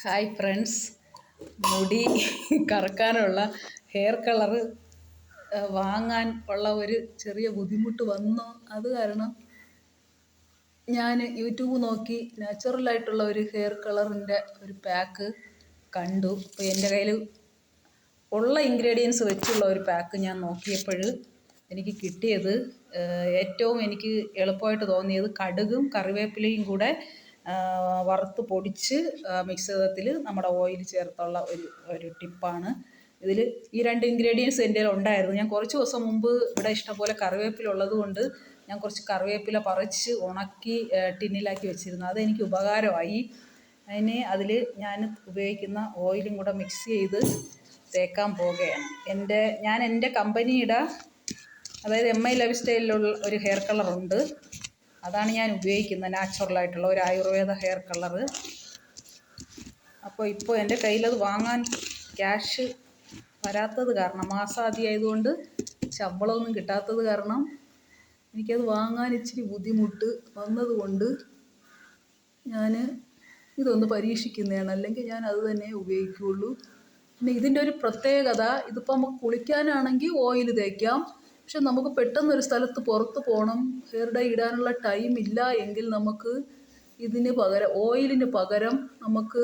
Hi friends, മുടി കറക്കാനുള്ള hair colour വാങ്ങാൻ ഉള്ള ഒരു ചെറിയ ബുദ്ധിമുട്ട് വന്നു. അത് കാരണം ഞാൻ യൂട്യൂബ് നോക്കി നാച്ചുറലായിട്ടുള്ള ഒരു ഹെയർ കളറിൻ്റെ ഒരു പാക്ക് കണ്ടു. അപ്പോൾ എൻ്റെ കയ്യിൽ ഉള്ള ഇൻഗ്രീഡിയൻസ് വെച്ചുള്ള ഒരു പാക്ക് ഞാൻ നോക്കിയപ്പോൾ എനിക്ക് കിട്ടിയത് ഏറ്റവും എനിക്ക് എളുപ്പമായിട്ട് തോന്നിയത് കടുകും കറിവേപ്പിലയും കൂടെ വറുത്ത് പൊടിച്ച് മിക്സത്തിൽ നമ്മുടെ ഓയിൽ ചേർത്തുള്ള ഒരു ടിപ്പാണ്. ഇതിൽ ഈ രണ്ട് ഇൻഗ്രീഡിയൻസ് എൻ്റെ കയ്യിൽ ഉണ്ടായിരുന്നു. ഞാൻ കുറച്ച് ദിവസം മുമ്പ് ഇവിടെ ഇഷ്ടംപോലെ കറിവേപ്പില ഉള്ളത് കൊണ്ട് ഞാൻ കുറച്ച് കറിവേപ്പില പറിച്ച് ഉണക്കി ടിന്നിലാക്കി വെച്ചിരുന്നു. അതെനിക്ക് ഉപകാരമായി. അതിൽ ഞാൻ ഉപയോഗിക്കുന്ന ഓയിലും കൂടെ മിക്സ് ചെയ്ത് തേക്കാൻ പോവുകയാണ്. ഞാൻ എൻ്റെ കമ്പനിയുടെ അതായത് MI ലൈഫ് സ്റ്റൈലിലുള്ള ഒരു ഹെയർ കളറുണ്ട്. അതാണ് ഞാൻ ഉപയോഗിക്കുന്നത്, നാച്ചുറലായിട്ടുള്ള ഒരു ആയുർവേദ ഹെയർ കളറ്. ഇപ്പോൾ എൻ്റെ കയ്യിലത് വാങ്ങാൻ ക്യാഷ് വരാത്തത് കാരണം, മാസാദ്യം ആയതുകൊണ്ട് ശമ്പളമൊന്നും കിട്ടാത്തത് കാരണം എനിക്കത് വാങ്ങാൻ ഇച്ചിരി ബുദ്ധിമുട്ട് വന്നതുകൊണ്ട് ഞാൻ ഇതൊന്ന് പരീക്ഷിക്കുന്നതാണ്. അല്ലെങ്കിൽ ഞാൻ അത് തന്നെ ഉപയോഗിക്കുകയുള്ളൂ. പിന്നെ ഇതിൻ്റെ ഒരു പ്രത്യേകത, ഇതിപ്പോൾ നമുക്ക് കുളിക്കാനാണെങ്കിൽ ഓയിൽ തേക്കാം. പക്ഷെ നമുക്ക് പെട്ടെന്നൊരു സ്ഥലത്ത് പുറത്ത് പോകണം, ഹെയർ ഡൈ ഇടാനുള്ള ടൈം ഇല്ല എങ്കിൽ നമുക്ക് ഓയിലിന് പകരം നമുക്ക്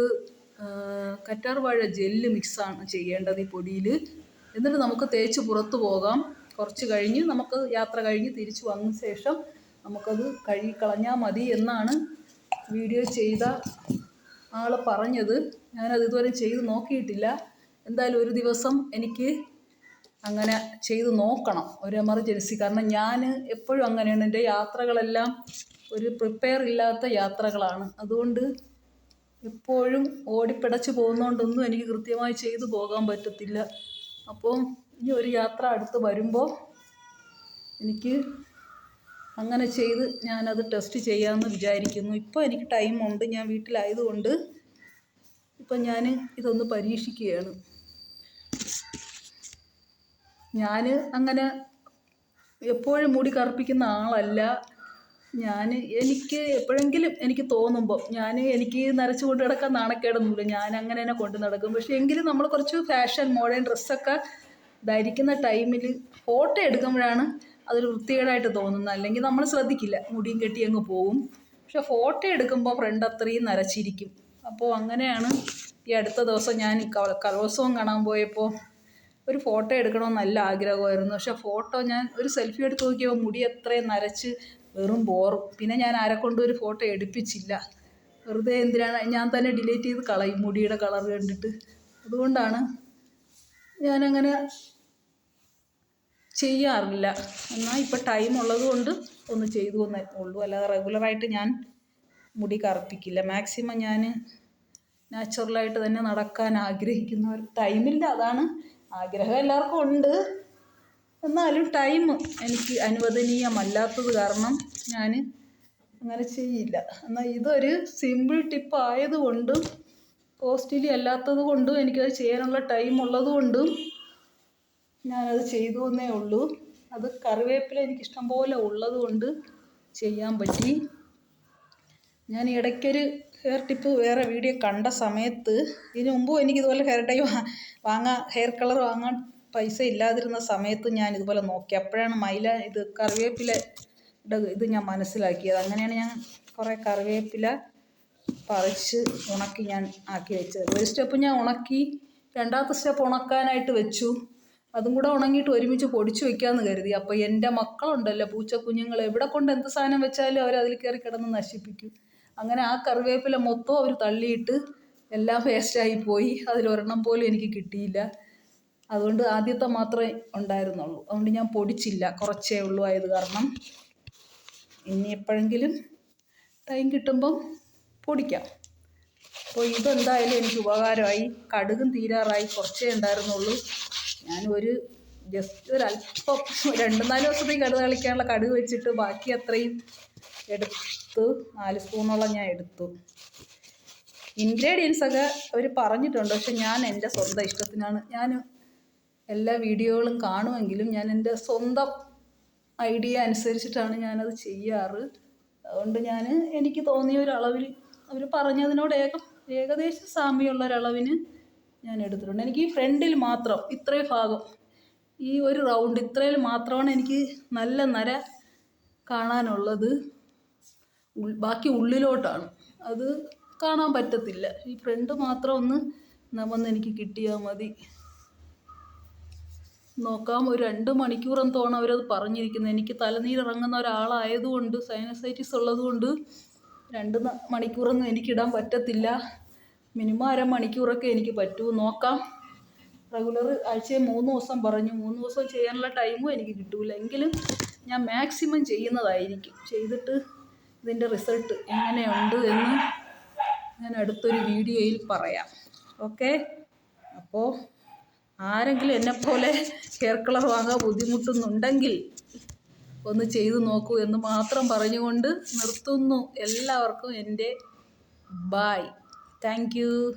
കറ്റാർവാഴ ജെല്ല് മിക്സാണ് ചെയ്യേണ്ടത് ഈ പൊടിയിൽ. എന്നിട്ട് നമുക്ക് തേച്ച് പുറത്ത് പോകാം. കുറച്ച് കഴിഞ്ഞ് നമുക്ക് യാത്ര കഴിഞ്ഞ് തിരിച്ച് വന്ന ശേഷം നമുക്കത് കഴുകിക്കളഞ്ഞാൽ മതി എന്നാണ് വീഡിയോ ചെയ്ത ആൾ പറഞ്ഞത്. ഞാനത് ഇതുവരെ ചെയ്ത് നോക്കിയിട്ടില്ല. എന്തായാലും ഒരു ദിവസം എനിക്ക് അങ്ങനെ ചെയ്ത് നോക്കണം, ഒരു എമർജൻസി. കാരണം ഞാൻ എപ്പോഴും അങ്ങനെയാണ്, എൻ്റെ യാത്രകളെല്ലാം ഒരു പ്രിപ്പയർ ഇല്ലാത്ത യാത്രകളാണ്. അതുകൊണ്ട് എപ്പോഴും ഓടിപ്പിടച്ച് പോകുന്നതുകൊണ്ടൊന്നും എനിക്ക് കൃത്യമായി ചെയ്തു പോകാൻ പറ്റത്തില്ല. അപ്പോൾ ഇനി ഒരു യാത്ര അടുത്ത് വരുമ്പോൾ എനിക്ക് അങ്ങനെ ചെയ്ത് ഞാനത് ടെസ്റ്റ് ചെയ്യാമെന്ന് വിചാരിക്കുന്നു. ഇപ്പോൾ എനിക്ക് ടൈമുണ്ട്, ഞാൻ വീട്ടിലായതുകൊണ്ട് ഇപ്പം ഞാൻ ഇതൊന്ന് പരീക്ഷിക്കുകയാണ്. ഞാൻ അങ്ങനെ എപ്പോഴും മുടി കറുപ്പിക്കുന്ന ആളല്ല. എനിക്ക് എപ്പോഴെങ്കിലും എനിക്ക് തോന്നുമ്പോൾ എനിക്ക് നരച്ച് കൊണ്ട് നടക്കാൻ നാണക്കേടൊന്നുമില്ല, ഞാൻ അങ്ങനെ തന്നെ കൊണ്ട് നടക്കും. പക്ഷേ എങ്കിലും നമ്മൾ കുറച്ച് ഫാഷൻ മോഡേൺ ഡ്രസ്സൊക്കെ ധരിക്കുന്ന ടൈമിൽ ഫോട്ടോ എടുക്കുമ്പോഴാണ് അതൊരു വൃത്തികേടായിട്ട് തോന്നുന്നത്. അല്ലെങ്കിൽ നമ്മൾ ശ്രദ്ധിക്കില്ല, മുടിയും കെട്ടി അങ്ങ് പോവും. പക്ഷെ ഫോട്ടോ എടുക്കുമ്പോൾ ഫ്രണ്ട് അത്രയും നരച്ചിരിക്കും. അപ്പോൾ അങ്ങനെയാണ് ഈ അടുത്ത ദിവസം ഞാൻ കലോത്സവം കാണാൻ പോയപ്പോൾ ഒരു ഫോട്ടോ എടുക്കണമെന്ന് നല്ല ആഗ്രഹമായിരുന്നു. പക്ഷെ ഞാൻ ഒരു സെൽഫി എടുത്ത് നോക്കിയപ്പോൾ മുടി അത്രയും നരച്ച് വെറും ബോറും. പിന്നെ ഞാൻ ആരെക്കൊണ്ടും ഒരു ഫോട്ടോ എടുപ്പിച്ചില്ല. വെറുതെ എന്തിനാണ്, ഞാൻ തന്നെ ഡിലീറ്റ് ചെയ്ത് കളയും മുടിയുടെ കളർ കണ്ടിട്ട്. അതുകൊണ്ടാണ് ഞാനങ്ങനെ ചെയ്യാറില്ല. എന്നാൽ ഇപ്പോൾ ടൈം ഉള്ളത് കൊണ്ട് ഒന്ന് ചെയ്തു എന്നേ ഉള്ളൂ. അല്ലാതെ റെഗുലറായിട്ട് ഞാൻ മുടി കറുപ്പിക്കില്ല. മാക്സിമം ഞാൻ നാച്ചുറലായിട്ട് തന്നെ നടക്കാൻ ആഗ്രഹിക്കുന്ന ഒരു ടൈമില്ല. അതാണ് ആഗ്രഹം, എല്ലാവർക്കും ഉണ്ട്. എന്നാലും ടൈം എനിക്ക് അനുവദനീയമല്ലാത്തത് കാരണം ഞാൻ അങ്ങനെ ചെയ്യില്ല. എന്നാൽ ഇതൊരു സിമ്പിൾ ടിപ്പ് ആയതുകൊണ്ടും കോസ്റ്റ്ലി അല്ലാത്തത് കൊണ്ടും എനിക്കത് ചെയ്യാനുള്ള ടൈം ഉള്ളത് കൊണ്ടും ഞാനത് ചെയ്തു എന്നേ ഉള്ളൂ. അത് കറിവേപ്പില എനിക്കിഷ്ടംപോലെ ഉള്ളത് കൊണ്ട് ചെയ്യാൻ പറ്റി. ഞാൻ ഇടയ്ക്കൊരു ഹെയർ ടിപ്പ് വേറെ വീഡിയോ കണ്ട സമയത്ത്, ഇതിനു മുമ്പും എനിക്കിതുപോലെ ഹെയർ കളർ വാങ്ങാൻ പൈസ ഇല്ലാതിരുന്ന സമയത്ത് ഞാൻ ഇതുപോലെ നോക്കി. അപ്പോഴാണ് കറിവേപ്പിലയുടെ ഇത് ഞാൻ മനസ്സിലാക്കിയത്. അങ്ങനെയാണ് ഞാൻ കുറേ കറിവേപ്പില പറിച്ച് ഉണക്കി ഞാൻ ആക്കി വെച്ചത്. ഒരു സ്റ്റെപ്പ് ഞാൻ ഉണക്കി, രണ്ടാമത്തെ സ്റ്റെപ്പ് ഉണക്കാനായിട്ട് വെച്ചു. അതും കൂടെ ഉണങ്ങിയിട്ട് ഒരുമിച്ച് പൊടിച്ച് വയ്ക്കാമെന്ന് കരുതി. അപ്പോൾ എൻ്റെ മക്കളുണ്ടല്ലോ, പൂച്ചക്കുഞ്ഞുങ്ങൾ, എവിടെ കൊണ്ട് എന്ത് സാധനം വെച്ചാലും അവരതിൽ കയറി കിടന്ന് നശിപ്പിക്കും. അങ്ങനെ ആ കറിവേപ്പില മൊത്തം അവർ തള്ളിയിട്ട് എല്ലാം വേസ്റ്റായി പോയി. അതിലൊരെണ്ണം പോലും എനിക്ക് കിട്ടിയില്ല. അതുകൊണ്ട് ആദ്യത്തെ മാത്രമേ ഉണ്ടായിരുന്നുള്ളൂ. അതുകൊണ്ട് ഞാൻ പൊടിച്ചില്ല, കുറച്ചേ ഉള്ളൂ ആയത് കാരണം. ഇനി എപ്പോഴെങ്കിലും ടൈം കിട്ടുമ്പം പൊടിക്കാം. അപ്പോൾ ഇതെന്തായാലും എനിക്ക് ഉപകാരമായി. കടുകും തീരാറായി, കുറച്ചേ ഉണ്ടായിരുന്നുള്ളൂ. ഞാൻ ജസ്റ്റ് ഒരല്പം 2-4 ദിവസത്തേക്ക് കടുക് കളിക്കാനുള്ള കടുക് വെച്ചിട്ട് ബാക്കി അത്രയും എടുത്തു. 4 സ്പൂണോളം ഞാൻ എടുത്തു. ഇൻഗ്രീഡിയൻസൊക്കെ അവർ പറഞ്ഞിട്ടുണ്ട്, പക്ഷെ ഞാൻ എൻ്റെ സ്വന്തം ഇഷ്ടത്തിനാണ്. ഞാൻ എല്ലാ വീഡിയോകളും കാണുമെങ്കിലും ഞാൻ എൻ്റെ സ്വന്തം ഐഡിയ അനുസരിച്ചിട്ടാണ് ഞാനത് ചെയ്യാറ്. അതുകൊണ്ട് എനിക്ക് തോന്നിയ ഒരളവിൽ അവർ പറഞ്ഞതിനോട് ഏകദേശം സാമ്യമുള്ള ഒരളവിന് ഞാൻ എടുത്തിട്ടുണ്ട്. എനിക്ക് ഈ ഫ്രണ്ടിൽ മാത്രം ഇത്രയും ഭാഗം, ഈ ഒരു റൗണ്ട് ഇത്രയിൽ മാത്രമാണ് എനിക്ക് നല്ല നര കാണാനുള്ളത്. ബാക്കി ഉള്ളിലോട്ടാണ്, അത് കാണാൻ പറ്റത്തില്ല. ഈ ഫ്രണ്ട് മാത്രം ഒന്ന് എനിക്ക് കിട്ടിയാൽ മതി. നോക്കാം. ഒരു 2 മണിക്കൂറെന്ന് തോന്നുന്നു അവരത് പറഞ്ഞിരിക്കുന്നത്. എനിക്ക് തലനീരിറങ്ങുന്ന ഒരാളായതുകൊണ്ട്, സൈനസൈറ്റിസ് ഉള്ളതുകൊണ്ട് 2 മണിക്കൂറൊന്നും എനിക്കിടാൻ പറ്റത്തില്ല. മിനിമം അരമണിക്കൂറൊക്കെ എനിക്ക് പറ്റൂ. നോക്കാം. റെഗുലർ ആഴ്ചയിൽ 3 ദിവസം പറഞ്ഞു. 3 ദിവസം ചെയ്യാനുള്ള ടൈമും എനിക്ക് കിട്ടൂല. എങ്കിലും ഞാൻ മാക്സിമം ചെയ്യുന്നതായിരിക്കും. ചെയ്തിട്ട് ഇതിൻ്റെ റിസൾട്ട് എങ്ങനെയുണ്ട് എന്ന് ഞാൻ അടുത്തൊരു വീഡിയോയിൽ പറയാം. ഓക്കെ. അപ്പോൾ ആരെങ്കിലും എന്നെപ്പോലെ ഹെയർ കളർ വാങ്ങാൻ ബുദ്ധിമുട്ടുന്നുണ്ടെങ്കിൽ ഒന്ന് ചെയ്തു നോക്കൂ എന്ന് മാത്രം പറഞ്ഞുകൊണ്ട് നിർത്തുന്നു. എല്ലാവർക്കും എൻ്റെ ബായ്. Thank you.